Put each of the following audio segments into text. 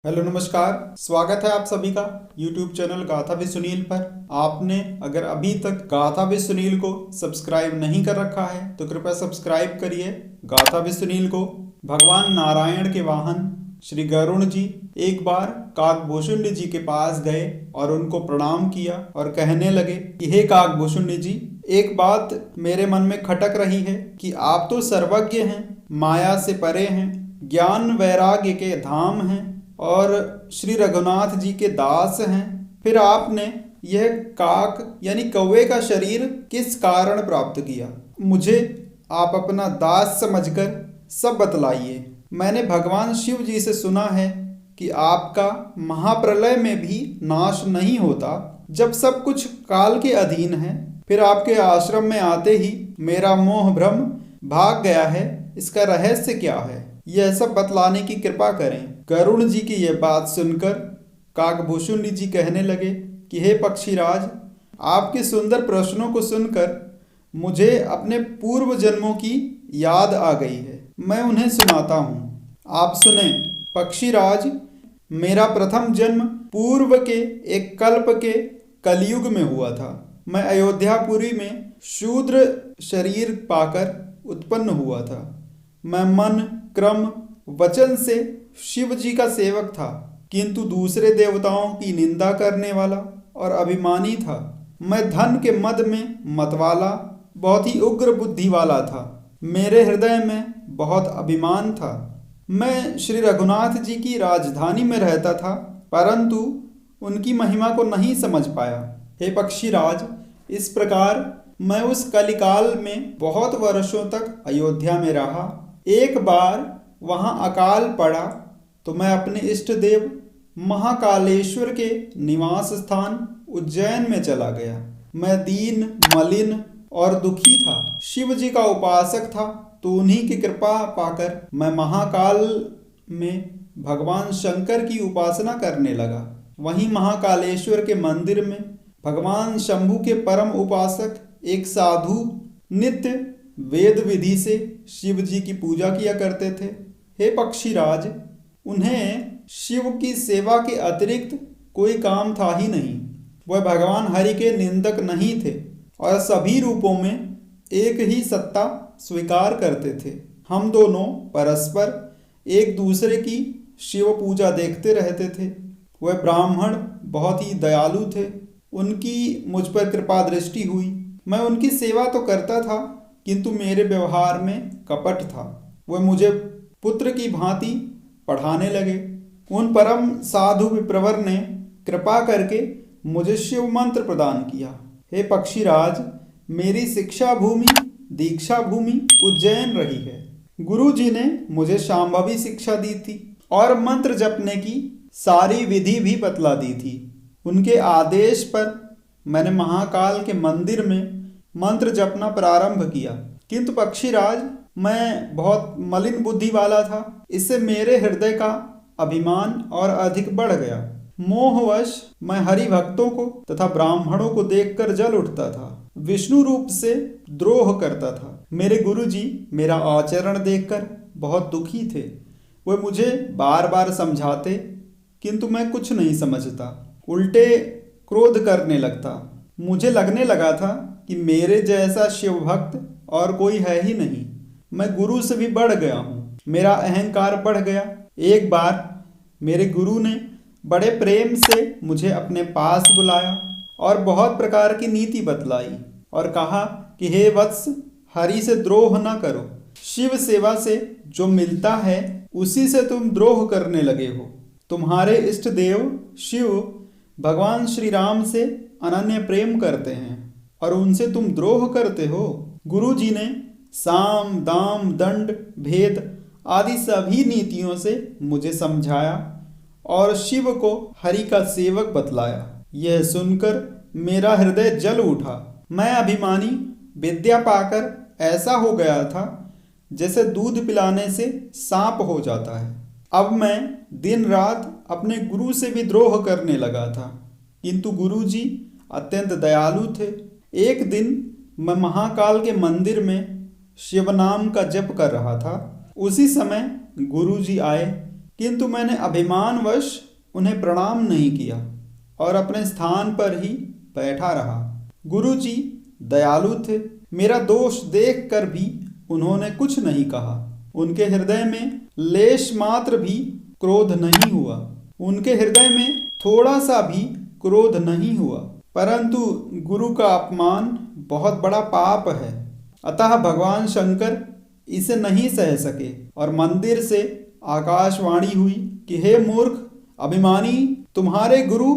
Hello नमस्कार। स्वागत है आप सभी का YouTube चैनल गाथा विद सुनील पर। आपने अगर अभी तक गाथा विद सुनील को सब्सक्राइब नहीं कर रखा है तो कृपया सब्सक्राइब करिए गाथा विद सुनील को। भगवान नारायण के वाहन श्री गरुण जी एक बार काकभूषुंड जी के पास गए और उनको प्रणाम किया और कहने लगे कि हे काकभूषुंड जी, एक बात मेरे मन में खटक रही है कि आप तो सर्वज्ञ हैं, माया से परे हैं, ज्ञान वैराग्य के धाम हैं और श्री रघुनाथ जी के दास हैं, फिर आपने यह काक यानी कौवे का शरीर किस कारण प्राप्त किया? मुझे आप अपना दास समझकर सब बतलाइए। मैंने भगवान शिव जी से सुना है कि आपका महाप्रलय में भी नाश नहीं होता, जब सब कुछ काल के अधीन है। फिर आपके आश्रम में आते ही मेरा मोह भ्रम भाग गया है, इसका रहस्य क्या है? यह सब बतलाने की कृपा करें। गरुण जी की यह बात सुनकर काकभूषुंड जी कहने लगे कि हे पक्षीराज, आपके सुंदर प्रश्नों को सुनकर मुझे अपने पूर्व जन्मों की याद आ गई है। मैं उन्हें सुनाता हूँ, आप सुने। पक्षीराज, मेरा प्रथम जन्म पूर्व के एक कल्प के कलयुग में हुआ था। मैं अयोध्यापुरी में शूद्र शरीर पाकर उत्पन्न हुआ था। मैं मन, क्रम, वचन से शिव जी का सेवक था, किंतु दूसरे देवताओं की निंदा करने वाला और अभिमानी था। मैं धन के मद में मतवाला, बहुत ही उग्र बुद्धि वाला था। मेरे हृदय में बहुत अभिमान था। मैं श्री रघुनाथ जी की राजधानी में रहता था, परंतु उनकी महिमा को नहीं समझ पाया। हे पक्षीराज, इस प्रकार मैं उस कलिकाल में बहुत वर्षों तक अयोध्या में रहा। एक बार वहां अकाल पड़ा तो मैं अपने इष्ट देव महाकालेश्वर के निवास स्थान उज्जैन में चला गया। मैं दीन, मलिन और दुखी था। शिव जी का उपासक था, तो उन्हीं की कृपा पाकर मैं महाकाल में भगवान शंकर की उपासना करने लगा। वहीं महाकालेश्वर के मंदिर में भगवान शंभु के परम उपासक एक साधु नित्य वेद विधि से शिव जी की पूजा किया करते थे। हे पक्षीराज, उन्हें शिव की सेवा के अतिरिक्त कोई काम था ही नहीं। वह भगवान हरि के निंदक नहीं थे और सभी रूपों में एक ही सत्ता स्वीकार करते थे। हम दोनों परस्पर एक दूसरे की शिव पूजा देखते रहते थे। वह ब्राह्मण बहुत ही दयालु थे। उनकी मुझ पर कृपा दृष्टि हुई। मैं उनकी सेवा तो करता था, किंतु मेरे व्यवहार में कपट था। वह मुझे पुत्र की भांति पढ़ाने लगे। उन परम साधु विप्रवर ने कृपा करके मुझे शिव मंत्र प्रदान किया। हे पक्षीराज, मेरी शिक्षा भूमि, दीक्षा भूमि उज्जैन रही है। गुरु जी ने मुझे शांभवी शिक्षा दी थी और मंत्र जपने की सारी विधि भी बतला दी थी। उनके आदेश पर मैंने महाकाल के मंदिर में मंत्र जपना प्रारंभ किया, किंतु पक्षीराज, मैं बहुत मलिन बुद्धि वाला था। इससे मेरे हृदय का अभिमान और अधिक बढ़ गया। मोहवश मैं हरि भक्तों को तथा ब्राह्मणों को देखकर जल उठता था, विष्णु रूप से द्रोह करता था। मेरे गुरुजी मेरा आचरण देखकर बहुत दुखी थे। वे मुझे बार बार समझाते, किंतु मैं कुछ नहीं समझता, उल्टे क्रोध करने लगता। मुझे लगने लगा था कि मेरे जैसा शिव भक्त और कोई है ही नहीं। मैं गुरु से भी बढ़ गया हूँ। मेरा अहंकार बढ़ गया। एक बार मेरे गुरु ने बड़े प्रेम से मुझे अपने पास बुलाया और बहुत प्रकार की नीति बतलाई और कहा कि हे वत्स, हरि से द्रोह न करो। शिव सेवा से जो मिलता है उसी से तुम द्रोह करने लगे हो। तुम्हारे इष्ट देव शिव भगवान श्री राम से अनन्य प्रेम करते हैं और उनसे तुम द्रोह करते हो। गुरु जी ने साम, दाम, दंड, भेद आदि सभी नीतियों से मुझे समझाया और शिव को हरि का सेवक बतलाया। यह सुनकर मेरा हृदय जल उठा। मैं अभिमानी विद्या पाकर ऐसा हो गया था जैसे दूध पिलाने से सांप हो जाता है। अब मैं दिन रात अपने गुरु से भी द्रोह करने लगा था, किंतु गुरु जी अत्यंत दयालु थे। एक दिन मैं महाकाल के मंदिर में शिव नाम का जप कर रहा था। उसी समय गुरु जी आए, किंतु मैंने अभिमानवश उन्हें प्रणाम नहीं किया और अपने स्थान पर ही बैठा रहा। गुरुजी दयालु थे। मेरा दोष देखकर भी उन्होंने कुछ नहीं कहा। उनके हृदय में लेश मात्र भी क्रोध नहीं हुआ। उनके हृदय में थोड़ा सा भी क्रोध नहीं हुआ। परंतु गुरु का अपमान बहुत बड़ा पाप है, अतः भगवान शंकर इसे नहीं सह सके और मंदिर से आकाशवाणी हुई कि हे मूर्ख अभिमानी, तुम्हारे गुरु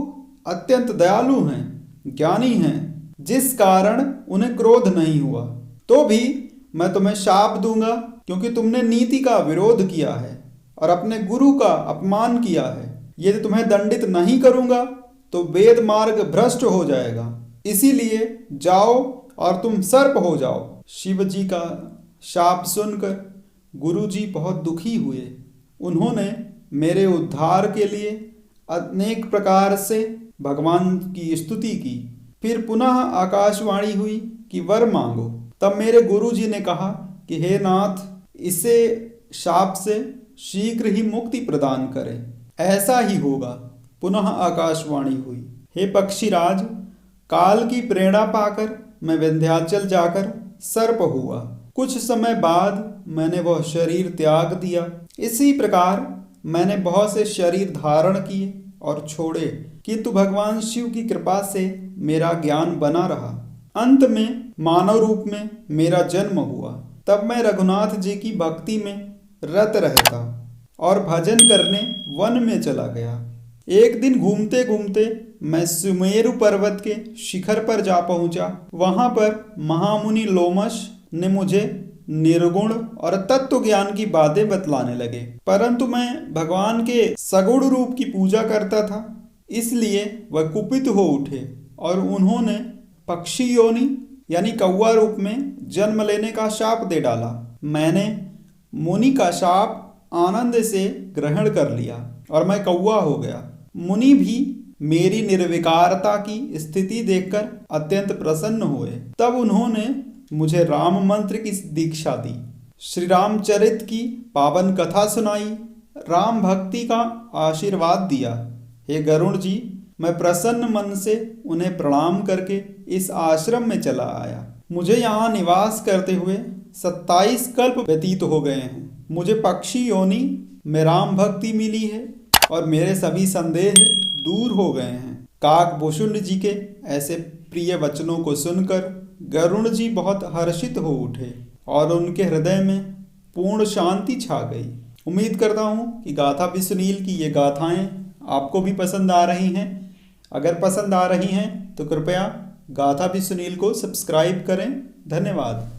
अत्यंत दयालु हैं, ज्ञानी हैं, जिस कारण उन्हें क्रोध नहीं हुआ। तो भी मैं तुम्हें शाप दूंगा, क्योंकि तुमने नीति का विरोध किया है और अपने गुरु का अपमान किया है। यदि तुम्हें दंडित नहीं करूंगा तो वेद मार्ग भ्रष्ट हो जाएगा। इसीलिए जाओ और तुम सर्प हो जाओ। शिव जी का शाप सुनकर गुरुजी बहुत दुखी हुए। उन्होंने मेरे उद्धार के लिए अनेक प्रकार से भगवान की स्तुति की। फिर पुनः आकाशवाणी हुई कि वर मांगो। तब मेरे गुरुजी ने कहा कि हे नाथ, इसे शाप से शीघ्र ही मुक्ति प्रदान करें। ऐसा ही होगा। पुनः आकाशवाणी हुई, हे पक्षीराज, काल की प्रेरणा पाकर मैं विंध्याचल जाकर सर्प हुआ। कुछ समय बाद मैंने वह शरीर त्याग दिया। इसी प्रकार मैंने बहुत से शरीर धारण किए और छोड़े, किंतु भगवान शिव की कृपा से मेरा ज्ञान बना रहा। अंत में मानव रूप में मेरा जन्म हुआ। तब मैं रघुनाथ जी की भक्ति में रत रहता और भजन करने वन में चला गया। एक दिन घूमते घूमते मैं सुमेरु पर्वत के शिखर पर जा पहुंचा। वहां पर महामुनि लोमश ने मुझे निर्गुण और तत्व ज्ञान की बातें बतलाने लगे, परंतु मैं भगवान के सगुण रूप की पूजा करता था, इसलिए वह कुपित हो उठे और उन्होंने पक्षी योनि यानी कौवा रूप में जन्म लेने का शाप दे डाला। मैंने मुनि का शाप आनंद से ग्रहण कर लिया और मैं कौवा हो गया। मुनि भी मेरी निर्विकारता की स्थिति देखकर अत्यंत प्रसन्न हुए। तब उन्होंने मुझे राम मंत्र की दीक्षा दी, श्री रामचरित की पावन कथा सुनाई, राम भक्ति का आशीर्वाद दिया। हे गरुण जी, मैं प्रसन्न मन से उन्हें प्रणाम करके इस आश्रम में चला आया। मुझे यहाँ निवास करते हुए 27 कल्प व्यतीत हो गए हैं। मुझे पक्षी योनि में राम भक्ति मिली है और मेरे सभी संदेह दूर हो गए हैं। काकभूषुंड जी के ऐसे प्रिय वचनों को सुनकर गरुण जी बहुत हर्षित हो उठे और उनके हृदय में पूर्ण शांति छा गई। उम्मीद करता हूँ कि गाथा भी सुनील की ये गाथाएं आपको भी पसंद आ रही हैं। अगर पसंद आ रही हैं तो कृपया गाथा भी सुनील को सब्सक्राइब करें। धन्यवाद।